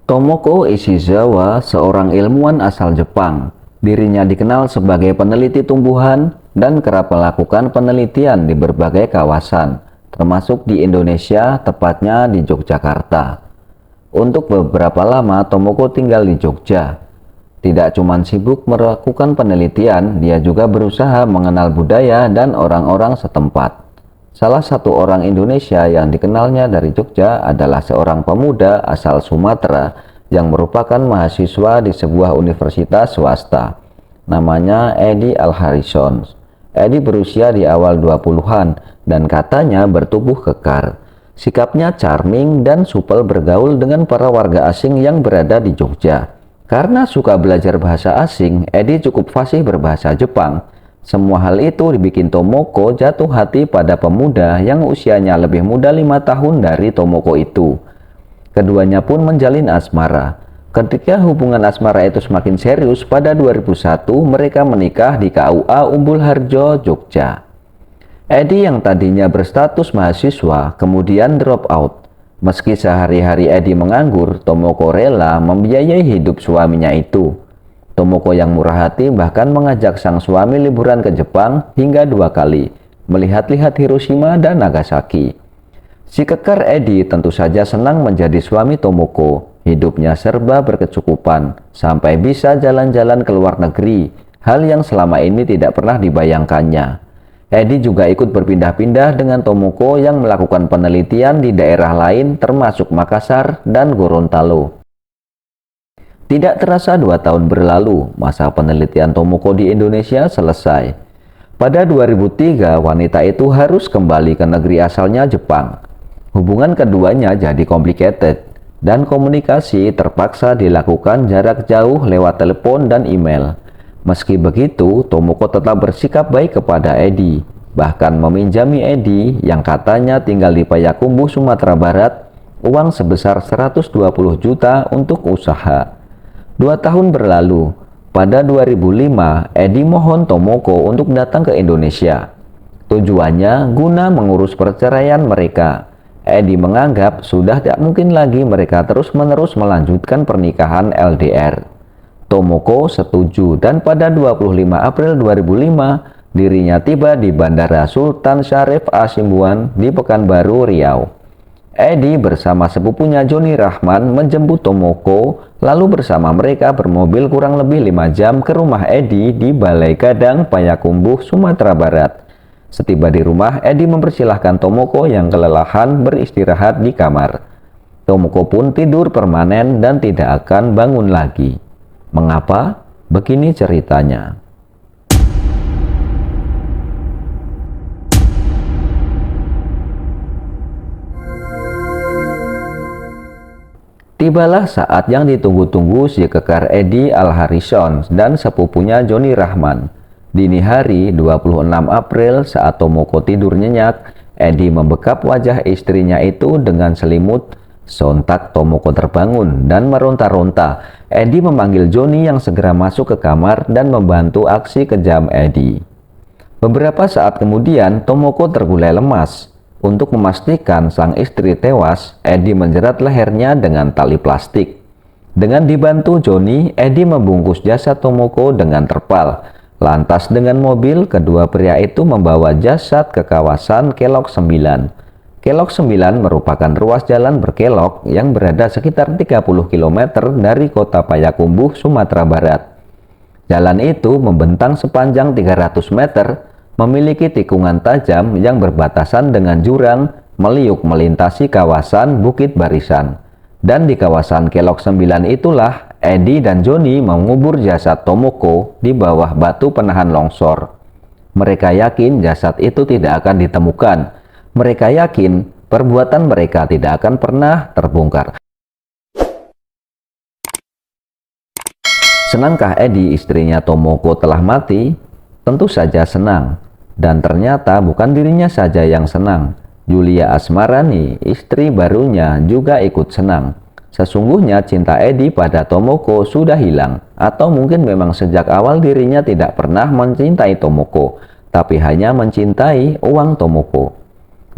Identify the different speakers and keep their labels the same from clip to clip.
Speaker 1: Tomoko Ishizawa, seorang ilmuwan asal Jepang. Dirinya dikenal sebagai peneliti tumbuhan dan kerap melakukan penelitian di berbagai kawasan, termasuk di Indonesia, tepatnya di Yogyakarta. Untuk beberapa lama, Tomoko tinggal di Jogja. Tidak cuma sibuk melakukan penelitian, dia juga berusaha mengenal budaya dan orang-orang setempat. Salah satu orang Indonesia yang dikenalnya dari Jogja adalah seorang pemuda asal Sumatera yang merupakan mahasiswa di sebuah universitas swasta. Namanya Edi Alharison. Edi berusia di awal 20-an dan katanya bertubuh kekar. Sikapnya charming dan supel bergaul dengan para warga asing yang berada di Jogja. Karena suka belajar bahasa asing, Edi cukup fasih berbahasa Jepang. Semua hal itu dibikin Tomoko jatuh hati pada pemuda yang usianya lebih muda 5 tahun dari Tomoko itu. Keduanya pun menjalin asmara. Ketika hubungan asmara itu semakin serius, pada 2001 mereka menikah di KUA Umbul Harjo, Jogja. Edi yang tadinya berstatus mahasiswa kemudian drop out. Meski sehari-hari Edi menganggur, Tomoko rela membiayai hidup suaminya itu. Tomoko yang murah hati bahkan mengajak sang suami liburan ke Jepang hingga 2 kali, melihat-lihat Hiroshima dan Nagasaki. Si kekar Edi tentu saja senang menjadi suami Tomoko. Hidupnya serba berkecukupan, sampai bisa jalan-jalan ke luar negeri, hal yang selama ini tidak pernah dibayangkannya. Edi juga ikut berpindah-pindah dengan Tomoko yang melakukan penelitian di daerah lain termasuk Makassar dan Gorontalo. Tidak terasa 2 tahun berlalu, masa penelitian Tomoko di Indonesia selesai. Pada 2003, wanita itu harus kembali ke negeri asalnya Jepang. Hubungan keduanya jadi complicated, dan komunikasi terpaksa dilakukan jarak jauh lewat telepon dan email. Meski begitu, Tomoko tetap bersikap baik kepada Edi, bahkan meminjami Edi yang katanya tinggal di Payakumbuh, Sumatera Barat, uang sebesar 120 juta untuk usaha. 2 tahun berlalu, pada 2005, Edi mohon Tomoko untuk datang ke Indonesia. Tujuannya guna mengurus perceraian mereka. Edi menganggap sudah tidak mungkin lagi mereka terus-menerus melanjutkan pernikahan LDR. Tomoko setuju dan pada 25 April 2005, dirinya tiba di Bandara Sultan Syarif Hashimbuan di Pekanbaru, Riau. Edi bersama sepupunya Joni Rahman menjemput Tomoko, lalu bersama mereka bermobil kurang lebih 5 jam ke rumah Edi di Balai Gadang, Payakumbuh, Sumatera Barat. Setiba di rumah, Edi mempersilahkan Tomoko yang kelelahan beristirahat di kamar. Tomoko pun tidur permanen dan tidak akan bangun lagi. Mengapa? Begini ceritanya. Tibalah saat yang ditunggu-tunggu si kekar Edi Alharison dan sepupunya Joni Rahman. Dini hari 26 April saat Tomoko tidur nyenyak, Edi membekap wajah istrinya itu dengan selimut. Sontak Tomoko terbangun dan meronta-ronta. Edi memanggil Joni yang segera masuk ke kamar dan membantu aksi kejam Edi. Beberapa saat kemudian Tomoko tergulai lemas. Untuk memastikan sang istri tewas, Edi menjerat lehernya dengan tali plastik. Dengan dibantu Joni, Edi membungkus jasad Tomoko dengan terpal. Lantas dengan mobil, kedua pria itu membawa jasad ke kawasan Kelok 9. Kelok 9 merupakan ruas jalan berkelok yang berada sekitar 30 km dari kota Payakumbuh, Sumatera Barat. Jalan itu membentang sepanjang 300 meter, memiliki tikungan tajam yang berbatasan dengan jurang meliuk melintasi kawasan Bukit Barisan. Dan di kawasan Kelok 9 itulah Edi dan Joni mengubur jasad Tomoko di bawah batu penahan longsor. Mereka yakin jasad itu tidak akan ditemukan. Mereka yakin perbuatan mereka tidak akan pernah terbongkar. Senangkah Edi istrinya Tomoko telah mati? Tentu saja senang. Dan ternyata bukan dirinya saja yang senang. Yulia Asmarani, istri barunya, juga ikut senang. Sesungguhnya cinta Edi pada Tomoko sudah hilang. Atau mungkin memang sejak awal dirinya tidak pernah mencintai Tomoko, tapi hanya mencintai uang Tomoko.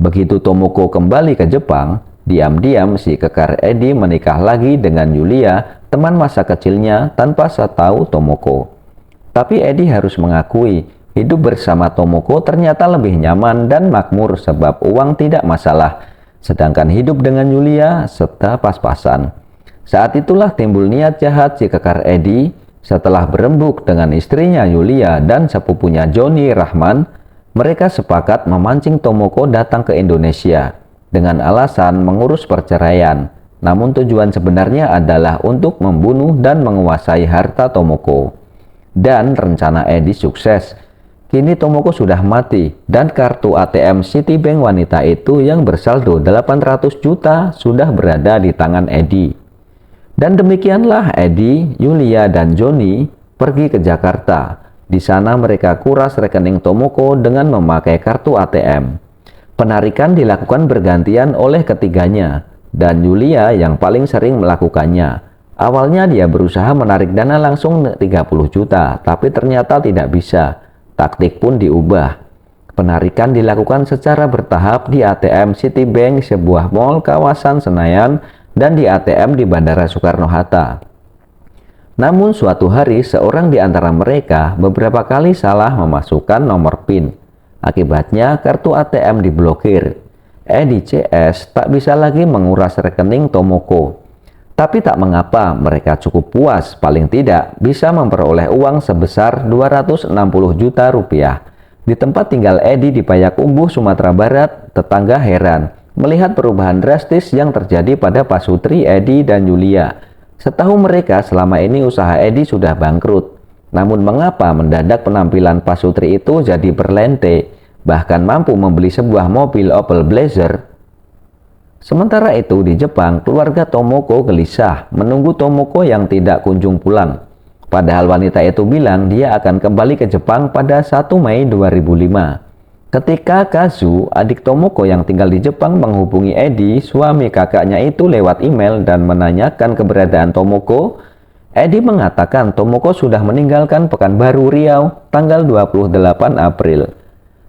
Speaker 1: Begitu Tomoko kembali ke Jepang, Diam-diam si kekar Edi menikah lagi dengan Yulia, teman masa kecilnya, tanpa setahu Tomoko. Tapi Edi harus mengakui, hidup bersama Tomoko ternyata lebih nyaman dan makmur sebab uang tidak masalah. Sedangkan hidup dengan Yulia serta pas-pasan. Saat itulah timbul niat jahat si kekar Edi. Setelah berembuk dengan istrinya Yulia dan sepupunya Joni Rahman, mereka sepakat memancing Tomoko datang ke Indonesia dengan alasan mengurus perceraian. Namun tujuan sebenarnya adalah untuk membunuh dan menguasai harta Tomoko. Dan rencana Edi sukses. Kini Tomoko sudah mati dan kartu ATM Citibank wanita itu yang bersaldo 800 juta sudah berada di tangan Edi. Dan demikianlah Edi, Yulia, dan Joni pergi ke Jakarta. Di sana mereka kuras rekening Tomoko dengan memakai kartu ATM. Penarikan dilakukan bergantian oleh ketiganya, dan Yulia yang paling sering melakukannya. Awalnya dia berusaha menarik dana langsung 30 juta, tapi ternyata tidak bisa. Taktik pun diubah. Penarikan dilakukan secara bertahap di ATM Citibank sebuah mal kawasan Senayan dan di ATM di Bandara Soekarno-Hatta. Namun suatu hari seorang di antara mereka beberapa kali salah memasukkan nomor PIN. Akibatnya kartu ATM diblokir. Edi CS tak bisa lagi menguras rekening Tomoko. Tapi tak mengapa, mereka cukup puas paling tidak bisa memperoleh uang sebesar 260 juta rupiah. Di tempat tinggal Edi di Payakumbuh, Sumatera Barat, tetangga heran melihat perubahan drastis yang terjadi pada pasutri Edi dan Yulia. Setahu mereka selama ini usaha Edi sudah bangkrut. Namun mengapa mendadak penampilan pasutri itu jadi berlente, bahkan mampu membeli sebuah mobil Opel Blazer? Sementara itu di Jepang, keluarga Tomoko gelisah menunggu Tomoko yang tidak kunjung pulang. Padahal wanita itu bilang dia akan kembali ke Jepang pada 1 Mei 2005. Ketika Kazu, adik Tomoko yang tinggal di Jepang menghubungi Edi, suami kakaknya itu lewat email dan menanyakan keberadaan Tomoko, Edi mengatakan Tomoko sudah meninggalkan Pekanbaru Riau tanggal 28 April.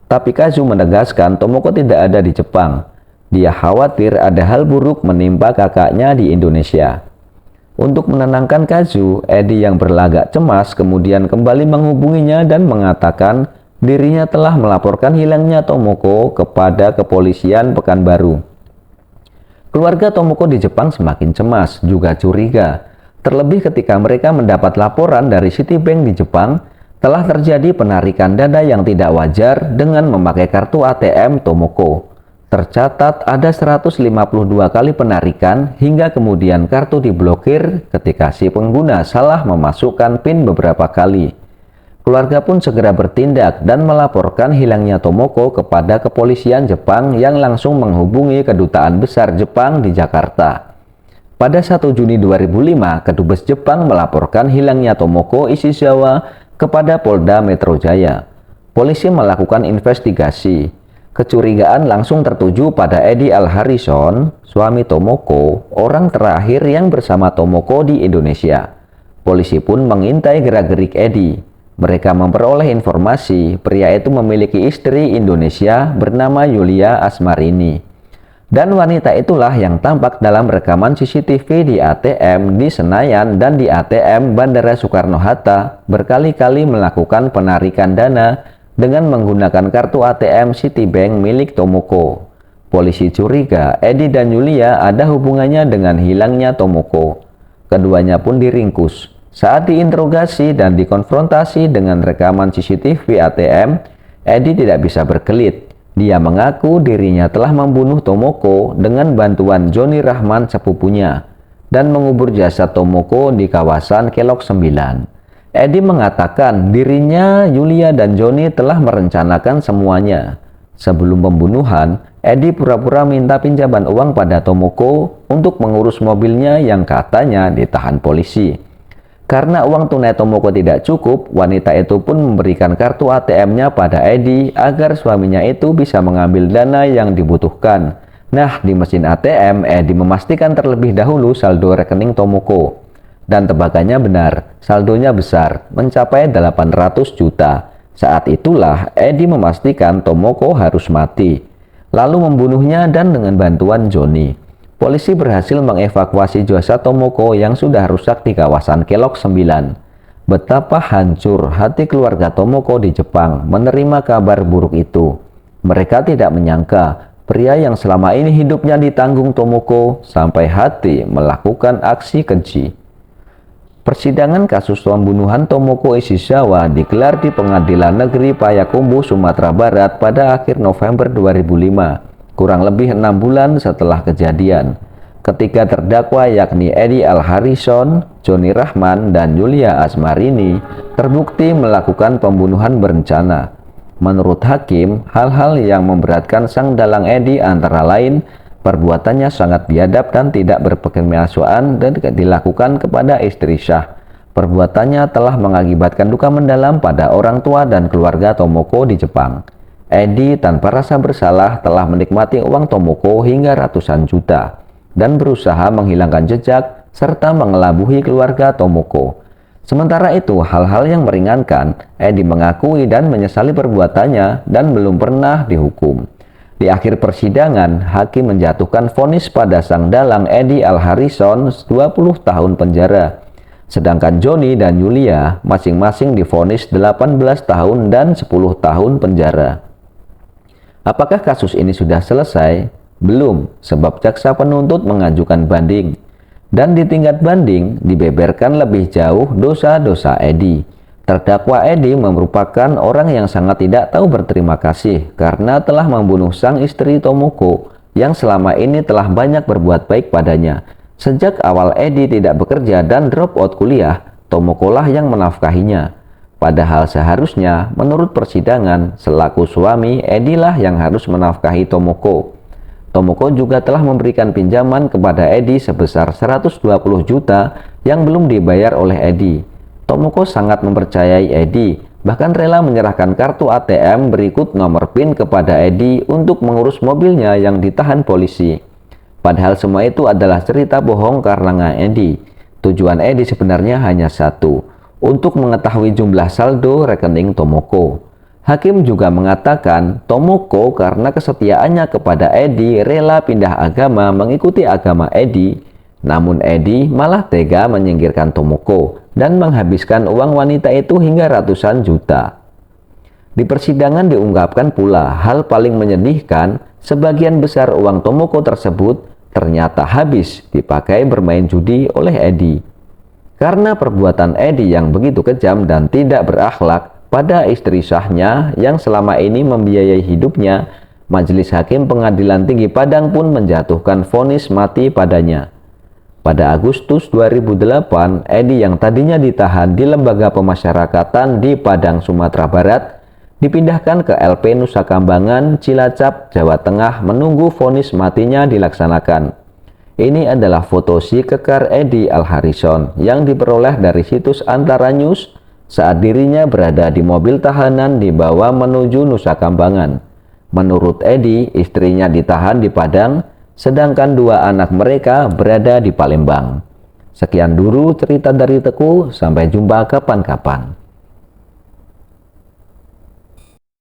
Speaker 1: Tapi Kazu menegaskan Tomoko tidak ada di Jepang. Dia khawatir ada hal buruk menimpa kakaknya di Indonesia. Untuk menenangkan Kazu, Edi yang berlagak cemas kemudian kembali menghubunginya dan mengatakan dirinya telah melaporkan hilangnya Tomoko kepada kepolisian Pekanbaru. Keluarga Tomoko di Jepang semakin cemas, juga curiga. Terlebih ketika mereka mendapat laporan dari Citibank di Jepang telah terjadi penarikan dana yang tidak wajar dengan memakai kartu ATM Tomoko. Tercatat ada 152 kali penarikan hingga kemudian kartu diblokir ketika si pengguna salah memasukkan PIN beberapa kali. Keluarga pun segera bertindak dan melaporkan hilangnya Tomoko kepada kepolisian Jepang yang langsung menghubungi Kedutaan Besar Jepang di Jakarta. Pada 1 Juni 2005, Kedubes Jepang melaporkan hilangnya Tomoko Ishizawa kepada Polda Metro Jaya. Polisi melakukan investigasi. Kecurigaan langsung tertuju pada Edi Al-Harrison, suami Tomoko, orang terakhir yang bersama Tomoko di Indonesia. Polisi pun mengintai gerak-gerik Edi. Mereka memperoleh informasi pria itu memiliki istri Indonesia bernama Yulia Asmarini. Dan wanita itulah yang tampak dalam rekaman CCTV di ATM di Senayan dan di ATM Bandara Soekarno-Hatta berkali-kali melakukan penarikan dana dengan menggunakan kartu ATM Citibank milik Tomoko. Polisi curiga Edi dan Yulia ada hubungannya dengan hilangnya Tomoko. Keduanya pun diringkus. Saat diinterogasi dan dikonfrontasi dengan rekaman CCTV ATM, Edi tidak bisa berkelit. Dia mengaku dirinya telah membunuh Tomoko dengan bantuan Joni Rahman sepupunya dan mengubur jasad Tomoko di kawasan Kelok 9. Edi mengatakan dirinya, Yulia, dan Joni telah merencanakan semuanya. Sebelum pembunuhan, Edi pura-pura minta pinjaman uang pada Tomoko untuk mengurus mobilnya yang katanya ditahan polisi. Karena uang tunai Tomoko tidak cukup, wanita itu pun memberikan kartu ATM-nya pada Edi agar suaminya itu bisa mengambil dana yang dibutuhkan. Nah, di mesin ATM, Edi memastikan terlebih dahulu saldo rekening Tomoko. Dan tebakannya benar, saldonya besar, mencapai 800 juta. Saat itulah Edi memastikan Tomoko harus mati, lalu membunuhnya dan dengan bantuan Joni. polisi berhasil mengevakuasi jasad Tomoko yang sudah rusak di kawasan Kelok 9. Betapa hancur hati keluarga Tomoko di Jepang menerima kabar buruk itu. Mereka tidak menyangka pria yang selama ini hidupnya ditanggung Tomoko sampai hati melakukan aksi keji. Persidangan kasus pembunuhan Tomoko Ishizawa digelar di Pengadilan Negeri Payakumbuh, Sumatera Barat pada akhir November 2005, kurang lebih 6 bulan setelah kejadian. Ketiga terdakwa yakni Edi Al-Harrison, Joni Rahman, dan Yulia Asmarini terbukti melakukan pembunuhan berencana. Menurut hakim, hal-hal yang memberatkan sang dalang Edi antara lain perbuatannya sangat biadab dan tidak berkemanusiaan dan dilakukan kepada istri Syah. Perbuatannya telah mengakibatkan duka mendalam pada orang tua dan keluarga Tomoko di Jepang. Edi tanpa rasa bersalah telah menikmati uang Tomoko hingga ratusan juta dan berusaha menghilangkan jejak serta mengelabuhi keluarga Tomoko. Sementara itu, hal-hal yang meringankan, Edi mengakui dan menyesali perbuatannya dan belum pernah dihukum. Di akhir persidangan, hakim menjatuhkan vonis pada sang dalang Edi Al-Harrison 20 tahun penjara. Sedangkan Joni dan Yulia masing-masing divonis 18 tahun dan 10 tahun penjara. Apakah kasus ini sudah selesai? Belum, sebab jaksa penuntut mengajukan banding. Dan di tingkat banding, dibeberkan lebih jauh dosa-dosa Edi. Terdakwa Edi merupakan orang yang sangat tidak tahu berterima kasih karena telah membunuh sang istri Tomoko yang selama ini telah banyak berbuat baik padanya. Sejak awal Edi tidak bekerja dan drop out kuliah, Tomoko lah yang menafkahinya. Padahal seharusnya menurut persidangan, selaku suami Edi lah yang harus menafkahi Tomoko. Tomoko juga telah memberikan pinjaman kepada Edi sebesar 120 juta yang belum dibayar oleh Edi. Tomoko sangat mempercayai Edi, bahkan rela menyerahkan kartu ATM berikut nomor PIN kepada Edi untuk mengurus mobilnya yang ditahan polisi. Padahal semua itu adalah cerita bohong karangan Edi. Tujuan Edi sebenarnya hanya satu, untuk mengetahui jumlah saldo rekening Tomoko. Hakim juga mengatakan Tomoko karena kesetiaannya kepada Edi rela pindah agama mengikuti agama Edi. Namun Edi malah tega menyingkirkan Tomoko dan menghabiskan uang wanita itu hingga ratusan juta. Di persidangan diungkapkan pula hal paling menyedihkan, sebagian besar uang Tomoko tersebut ternyata habis dipakai bermain judi oleh Edi. Karena perbuatan Edi yang begitu kejam dan tidak berakhlak pada istri sahnya yang selama ini membiayai hidupnya, Majelis Hakim Pengadilan Tinggi Padang pun menjatuhkan vonis mati padanya. Pada Agustus 2008, Edi yang tadinya ditahan di Lembaga Pemasyarakatan di Padang, Sumatera Barat, dipindahkan ke LP Nusa Kambangan, Cilacap, Jawa Tengah menunggu vonis matinya dilaksanakan. Ini adalah foto si kekar Edi Al-Harrison yang diperoleh dari situs Antara News saat dirinya berada di mobil tahanan dibawa menuju Nusa Kambangan. Menurut Edi, istrinya ditahan di Padang, sedangkan dua anak mereka berada di Palembang. Sekian dulu cerita dari Teku, sampai jumpa kapan-kapan.